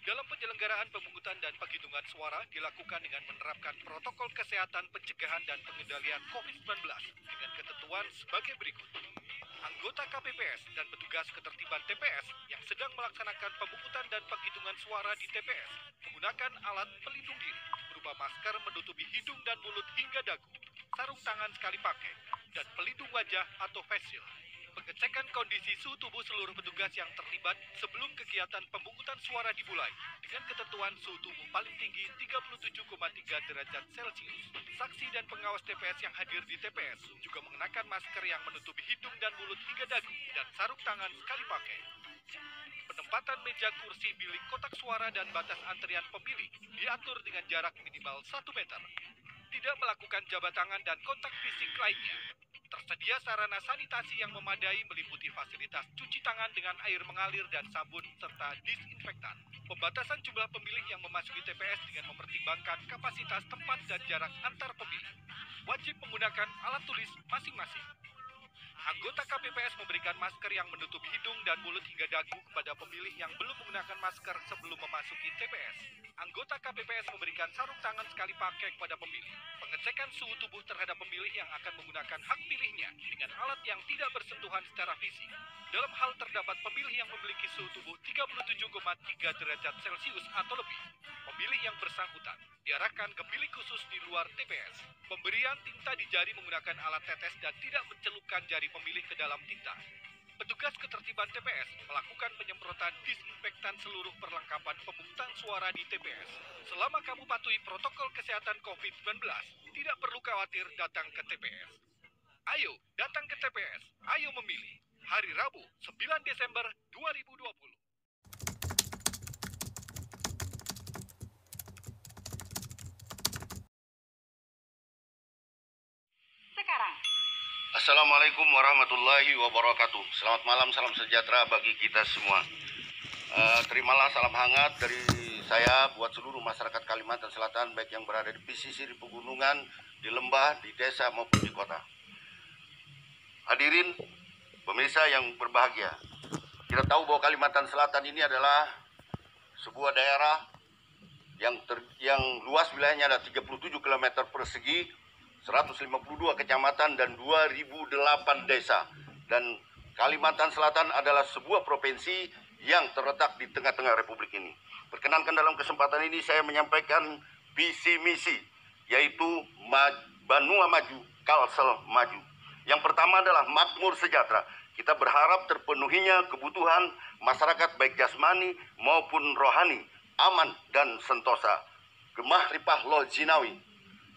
Dalam penyelenggaraan pemungutan dan penghitungan suara dilakukan dengan menerapkan protokol kesehatan pencegahan dan pengendalian COVID-19 dengan ketentuan sebagai berikut. Anggota KPPS dan petugas ketertiban TPS yang sedang melaksanakan pemungutan dan penghitungan suara di TPS menggunakan alat pelindung diri berupa masker menutupi hidung dan mulut hingga dagu, sarung tangan sekali pakai, dan pelindung wajah atau face shield. Pengecekan kondisi suhu tubuh seluruh petugas yang terlibat sebelum kegiatan pemungutan suara dimulai dengan ketentuan suhu tubuh paling tinggi 37,3 derajat Celcius. Saksi dan pengawas TPS yang hadir di TPS juga mengenakan masker yang menutupi hidung dan mulut hingga dagu dan sarung tangan sekali pakai. Penempatan meja kursi bilik kotak suara dan batas antrian pemilih diatur dengan jarak minimal 1 meter. Tidak melakukan jabat tangan dan kontak fisik lainnya. Tersedia sarana sanitasi yang memadai meliputi fasilitas cuci tangan dengan air mengalir dan sabun serta disinfektan. Pembatasan jumlah pemilih yang memasuki TPS dengan mempertimbangkan kapasitas tempat dan jarak antar pemilih. Wajib menggunakan alat tulis masing-masing. Anggota KPPS memberikan masker yang menutupi hidung dan mulut hingga dagu kepada pemilih yang belum menggunakan masker sebelum memasuki TPS. Anggota KPPS memberikan sarung tangan sekali pakai kepada pemilih. Pengecekan suhu tubuh terhadap pemilih yang akan menggunakan hak pilihnya dengan alat yang tidak bersentuhan secara fisik. Dalam hal terdapat pemilih yang memiliki suhu tubuh 37,3 derajat Celcius atau lebih, pemilih yang bersangkutan diarahkan ke bilik khusus di luar TPS. Pemberian tinta di jari menggunakan alat tetes dan tidak mencelupkan jari pemilih ke dalam tinta. Petugas ketertiban TPS melakukan penyemprotan disinfektan seluruh perlengkapan pemungutan suara di TPS. Selama kamu patuhi protokol kesehatan COVID-19, tidak perlu khawatir datang ke TPS. Ayo datang ke TPS, ayo memilih. Hari Rabu, 9 Desember 2020. Sekarang. Assalamualaikum warahmatullahi wabarakatuh. Selamat malam, salam sejahtera bagi kita semua. Terimalah salam hangat dari saya buat seluruh masyarakat Kalimantan Selatan, baik yang berada di pesisir, di pegunungan, di lembah, di desa maupun di kota. Hadirin pemirsa yang berbahagia, kita tahu bahwa Kalimantan Selatan ini adalah sebuah daerah yang luas wilayahnya ada 37 km persegi, 152 kecamatan dan 2008 desa. Dan Kalimantan Selatan adalah sebuah provinsi yang terletak di tengah-tengah Republik ini. Perkenankan dalam kesempatan ini saya menyampaikan visi misi, yaitu Banua Maju, Kalsel Maju. Yang pertama adalah makmur sejahtera. Kita berharap terpenuhinya kebutuhan masyarakat baik jasmani maupun rohani, aman dan sentosa. Gemah ripah loh jinawi.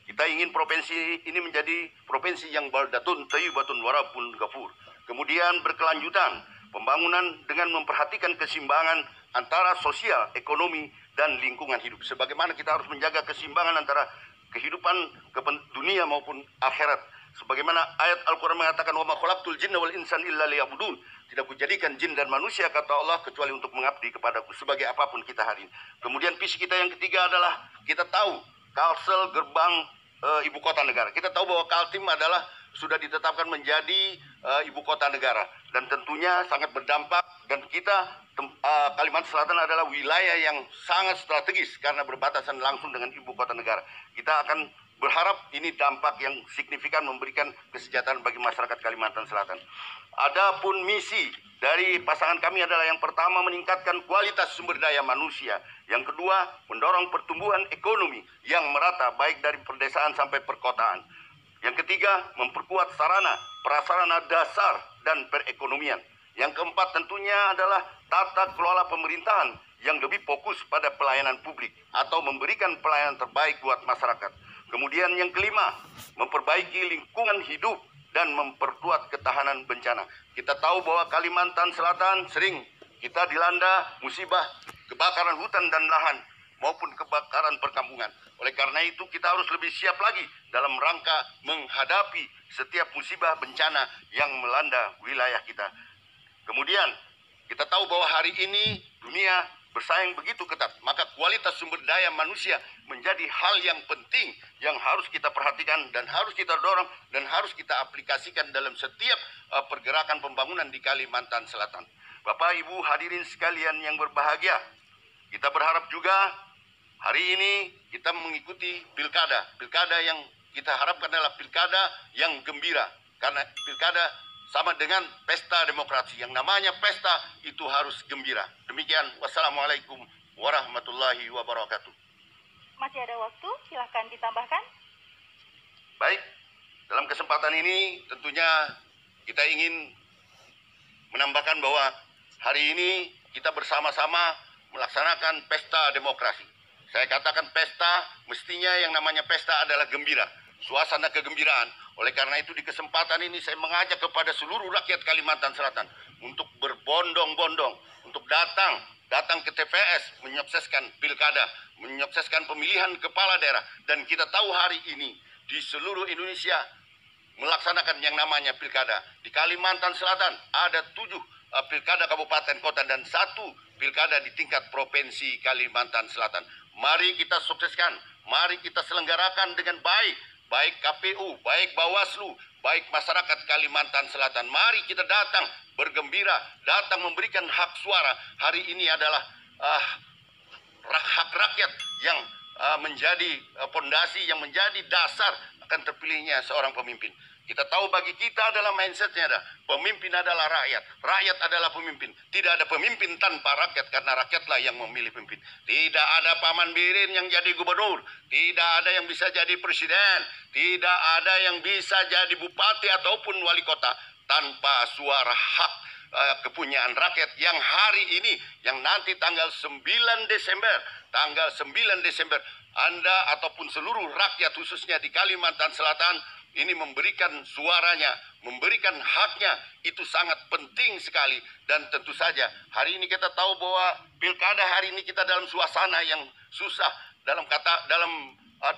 Kita ingin provinsi ini menjadi provinsi yang baldatun thayyibatun warabun ghafur. Kemudian berkelanjutan pembangunan dengan memperhatikan keseimbangan antara sosial, ekonomi, dan lingkungan hidup. Sebagaimana kita harus menjaga keseimbangan antara kehidupan dunia maupun akhirat. Sebagaimana ayat Al-Quran mengatakan, wa ma khalaqtul jinna wal insana illa liya'budun. Tidak kujadikan jin dan manusia, kata Allah, kecuali untuk mengabdi kepadaku, sebagai apapun kita hari ini. Kemudian visi kita yang ketiga adalah kita tahu Kalsel gerbang ibu kota negara. Kita tahu bahwa Kaltim adalah sudah ditetapkan menjadi ibu kota negara, dan tentunya sangat berdampak. Dan kita Kalimantan Selatan adalah wilayah yang sangat strategis karena berbatasan langsung dengan ibu kota negara. Kita akan berharap ini dampak yang signifikan memberikan kesejahteraan bagi masyarakat Kalimantan Selatan. Adapun misi dari pasangan kami adalah yang pertama meningkatkan kualitas sumber daya manusia. Yang kedua, mendorong pertumbuhan ekonomi yang merata baik dari perdesaan sampai perkotaan. Yang ketiga, memperkuat sarana, prasarana dasar dan perekonomian. Yang keempat tentunya adalah tata kelola pemerintahan yang lebih fokus pada pelayanan publik atau memberikan pelayanan terbaik buat masyarakat. Kemudian yang kelima, memperbaiki lingkungan hidup dan memperkuat ketahanan bencana. Kita tahu bahwa Kalimantan Selatan sering kita dilanda musibah kebakaran hutan dan lahan maupun kebakaran perkampungan. Oleh karena itu kita harus lebih siap lagi dalam rangka menghadapi setiap musibah bencana yang melanda wilayah kita. Kemudian kita tahu bahwa hari ini dunia bersaing begitu ketat, maka kualitas sumber daya manusia menjadi hal yang penting yang harus kita perhatikan dan harus kita dorong dan harus kita aplikasikan dalam setiap pergerakan pembangunan di Kalimantan Selatan. Bapak Ibu hadirin sekalian yang berbahagia, Kita berharap juga hari ini kita mengikuti pilkada yang kita harapkan adalah pilkada yang gembira, karena pilkada sama dengan pesta demokrasi. Yang namanya pesta itu harus gembira. Demikian, wassalamualaikum warahmatullahi wabarakatuh. Masih ada waktu, silahkan ditambahkan. Baik, dalam kesempatan ini tentunya kita ingin menambahkan bahwa hari ini kita bersama-sama melaksanakan pesta demokrasi. Saya katakan pesta, mestinya yang namanya pesta adalah gembira, suasana kegembiraan. Oleh karena itu di kesempatan ini saya mengajak kepada seluruh rakyat Kalimantan Selatan untuk berbondong-bondong, untuk datang ke TPS, menyukseskan pilkada, menyukseskan pemilihan kepala daerah. Dan kita tahu hari ini di seluruh Indonesia melaksanakan yang namanya pilkada. Di Kalimantan Selatan ada 7 pilkada kabupaten kota dan 1 pilkada di tingkat provinsi Kalimantan Selatan. Mari kita sukseskan, mari kita selenggarakan dengan baik, baik KPU, baik Bawaslu, baik masyarakat Kalimantan Selatan. Mari kita datang bergembira, datang memberikan hak suara. Hari ini adalah hak rakyat yang menjadi pondasi, yang menjadi dasar akan terpilihnya seorang pemimpin. Kita tahu bagi kita adalah mindsetnya ada pemimpin adalah rakyat, rakyat adalah pemimpin. Tidak ada pemimpin tanpa rakyat, karena rakyatlah yang memilih pemimpin. Tidak ada paman birin yang jadi gubernur, tidak ada yang bisa jadi presiden, tidak ada yang bisa jadi bupati ataupun wali kota tanpa suara hak kepunyaan rakyat yang hari ini, yang nanti tanggal 9 Desember Anda ataupun seluruh rakyat khususnya di Kalimantan Selatan ini memberikan suaranya, memberikan haknya. Itu sangat penting sekali. Dan tentu saja hari ini kita tahu bahwa pilkada hari ini kita dalam suasana yang susah, dalam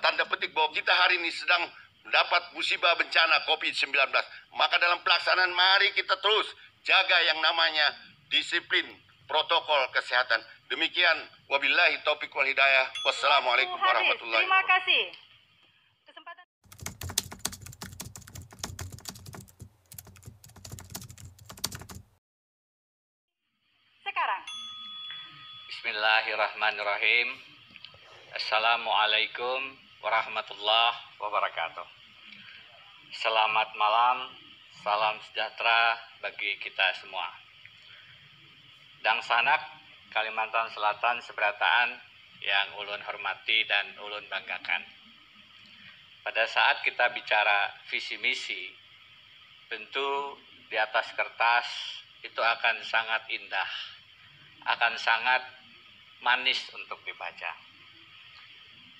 tanda petik bahwa kita hari ini sedang mendapat musibah bencana COVID-19. Maka dalam pelaksanaan mari kita terus jaga yang namanya disiplin protokol kesehatan. Demikian, wabillahi taufiq wal hidayah. Wassalamualaikum warahmatullahi Terima wabarakatuh. kasih. Kesempatan sekarang. Bismillahirrahmanirrahim. Assalamualaikum warahmatullahi wabarakatuh. Selamat malam, salam sejahtera bagi kita semua. Dang sanak Kalimantan Selatan seberataan yang ulun hormati dan ulun banggakan. Pada saat kita bicara visi misi, tentu di atas kertas itu akan sangat indah, akan sangat manis untuk dibaca.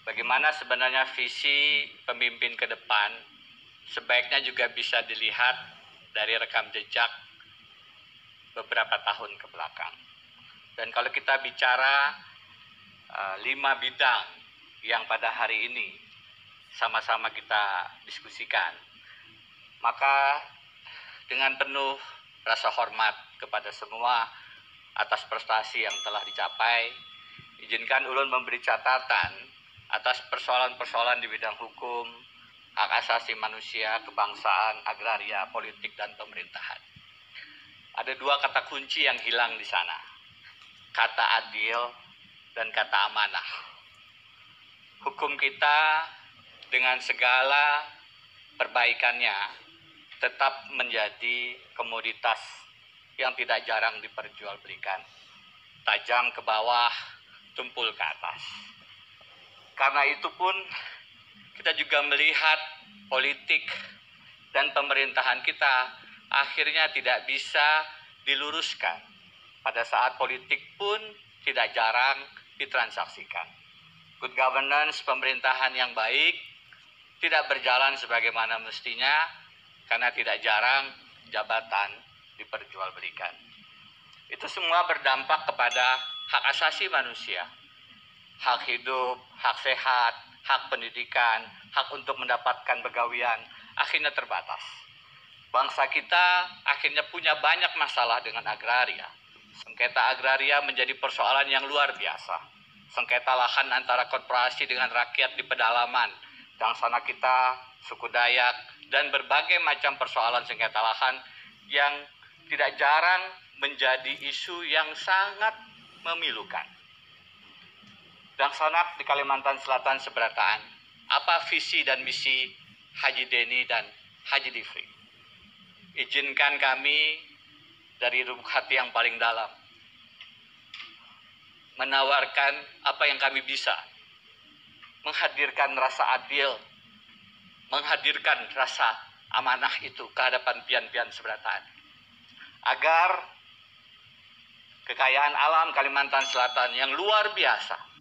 Bagaimana sebenarnya visi pemimpin ke depan sebaiknya juga bisa dilihat dari rekam jejak beberapa tahun ke belakang. Dan kalau kita bicara 5 bidang yang pada hari ini sama-sama kita diskusikan, maka dengan penuh rasa hormat kepada semua atas prestasi yang telah dicapai, izinkan ulun memberi catatan atas persoalan-persoalan di bidang hukum, hak asasi manusia, kebangsaan, agraria, politik, dan pemerintahan. Ada 2 kata kunci yang hilang di sana, kata adil dan kata amanah. Hukum kita dengan segala perbaikannya tetap menjadi komoditas yang tidak jarang diperjualbelikan. Tajam ke bawah, tumpul ke atas. Karena itu pun kita juga melihat politik dan pemerintahan kita akhirnya tidak bisa diluruskan. Pada saat politik pun tidak jarang ditransaksikan. Good governance, pemerintahan yang baik tidak berjalan sebagaimana mestinya karena tidak jarang jabatan diperjualbelikan. Itu semua berdampak kepada hak asasi manusia. Hak hidup, hak sehat, hak pendidikan, hak untuk mendapatkan pegawian akhirnya terbatas. Bangsa kita akhirnya punya banyak masalah dengan agraria. Sengketa agraria menjadi persoalan yang luar biasa. Sengketa lahan antara korporasi dengan rakyat di pedalaman, dangsana kita, suku Dayak, dan berbagai macam persoalan sengketa lahan yang tidak jarang menjadi isu yang sangat memilukan. Dan sanak di Kalimantan Selatan seberataan, apa visi dan misi Haji Deni dan Haji Difri? Izinkan kami dari lubuk hati yang paling dalam menawarkan apa yang kami bisa, menghadirkan rasa adil, menghadirkan rasa amanah itu ke hadapan pian-pian seberataan, agar kekayaan alam Kalimantan Selatan yang luar biasa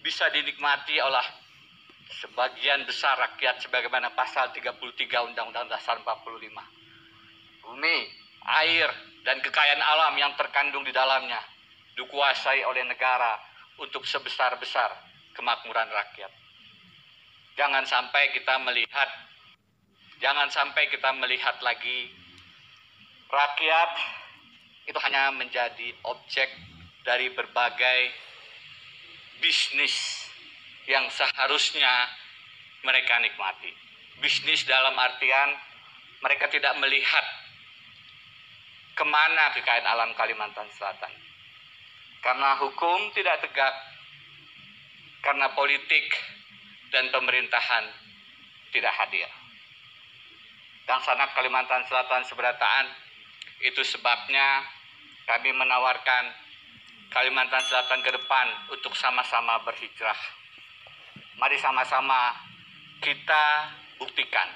bisa dinikmati oleh sebagian besar rakyat sebagaimana pasal 33 Undang-Undang Dasar 45. Bumi, air, dan kekayaan alam yang terkandung di dalamnya dikuasai oleh negara untuk sebesar-besar kemakmuran rakyat. Jangan sampai kita melihat lagi rakyat itu hanya menjadi objek dari berbagai bisnis yang seharusnya mereka nikmati. Bisnis dalam artian mereka tidak melihat kemana kekayaan alam Kalimantan Selatan. Karena hukum tidak tegak, karena politik dan pemerintahan tidak hadir. Dan sanak Kalimantan Selatan seberataan, itu sebabnya kami menawarkan Kalimantan Selatan ke depan untuk sama-sama berhijrah. Mari sama-sama kita buktikan.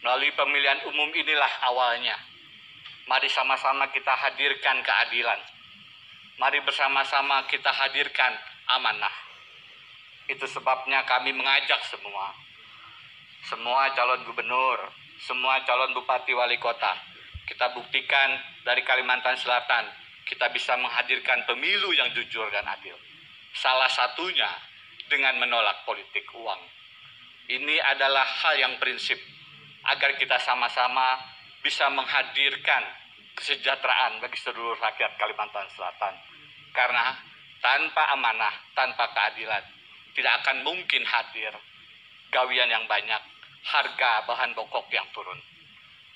Melalui pemilihan umum inilah awalnya. Mari sama-sama kita hadirkan keadilan. Mari bersama-sama kita hadirkan amanah. Itu sebabnya kami mengajak semua calon gubernur, semua calon bupati wali kota. Kita buktikan dari Kalimantan Selatan, kita bisa menghadirkan pemilu yang jujur dan adil. Salah satunya dengan menolak politik uang. Ini adalah hal yang prinsip, agar kita sama-sama bisa menghadirkan kesejahteraan bagi seluruh rakyat Kalimantan Selatan. Karena tanpa amanah, tanpa keadilan, tidak akan mungkin hadir gawian yang banyak, harga bahan pokok yang turun.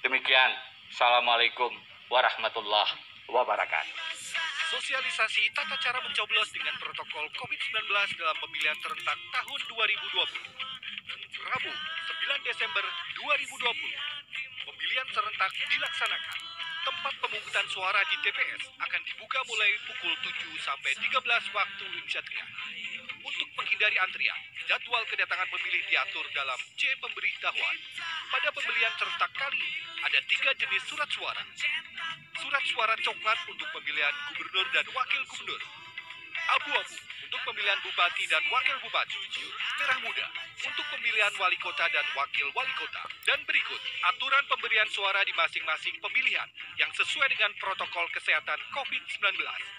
Demikian, Assalamualaikum warahmatullahi wabarakatuh. Sosialisasi tata cara mencoblos dengan protokol COVID-19 dalam pemilihan serentak tahun 2020. Rabu, 9 Desember 2020. Pemilihan serentak dilaksanakan. Tempat pemungutan suara di TPS akan dibuka mulai pukul 7 sampai 13 waktu Indonesia Tengah. Untuk menghindari antrian, jadwal kedatangan pemilih diatur dalam C pemberitahuan. Pada pemilihan serentak kali ini, ada 3 jenis surat suara. Surat suara coklat untuk pemilihan gubernur dan wakil gubernur. Abu-abu untuk pemilihan bupati dan wakil bupati. Merah muda untuk pemilihan wali kota dan wakil wali kota. Dan berikut aturan pemberian suara di masing-masing pemilihan yang sesuai dengan protokol kesehatan COVID-19.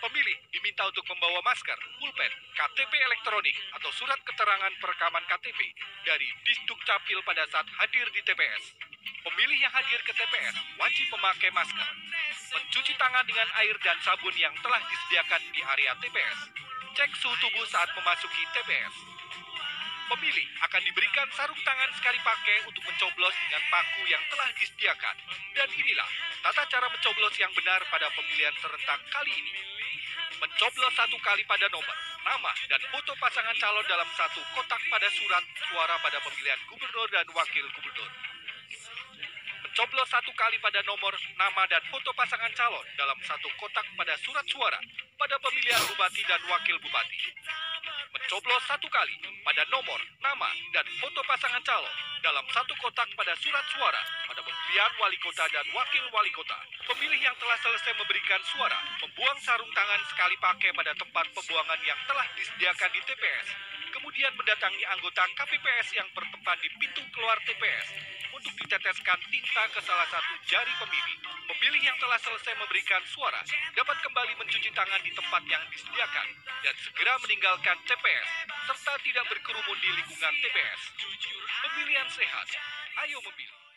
Pemilih diminta untuk membawa masker, pulpen, KTP elektronik atau surat keterangan perekaman KTP dari Disdukcapil pada saat hadir di TPS. Pemilih yang hadir ke TPS wajib memakai masker, mencuci tangan dengan air dan sabun yang telah disediakan di area TPS, cek suhu tubuh saat memasuki TPS. Pemilih akan diberikan sarung tangan sekali pakai untuk mencoblos dengan paku yang telah disediakan. Dan inilah tata cara mencoblos yang benar pada pemilihan serentak kali ini. Mencoblos 1 kali pada nomor, nama, dan foto pasangan calon dalam 1 kotak pada surat suara pada pemilihan gubernur dan wakil gubernur. Mencoblos 1 kali pada nomor, nama, dan foto pasangan calon dalam 1 kotak pada surat suara pada pemilihan bupati dan wakil bupati. Mencoblos 1 kali pada nomor, nama, dan foto pasangan calon dalam 1 kotak pada surat suara pada pemilihan wali kota dan wakil wali kota. Pemilih yang telah selesai memberikan suara membuang sarung tangan sekali pakai pada tempat pembuangan yang telah disediakan di TPS. Kemudian mendatangi anggota KPPS yang bertempat di pintu keluar TPS untuk diteteskan tinta ke salah satu jari pemilih. Pemilih yang telah selesai memberikan suara dapat kembali mencuci tangan di tempat yang disediakan dan segera meninggalkan TPS serta tidak berkerumun di lingkungan TPS. Pemilihan sehat, ayo memilih.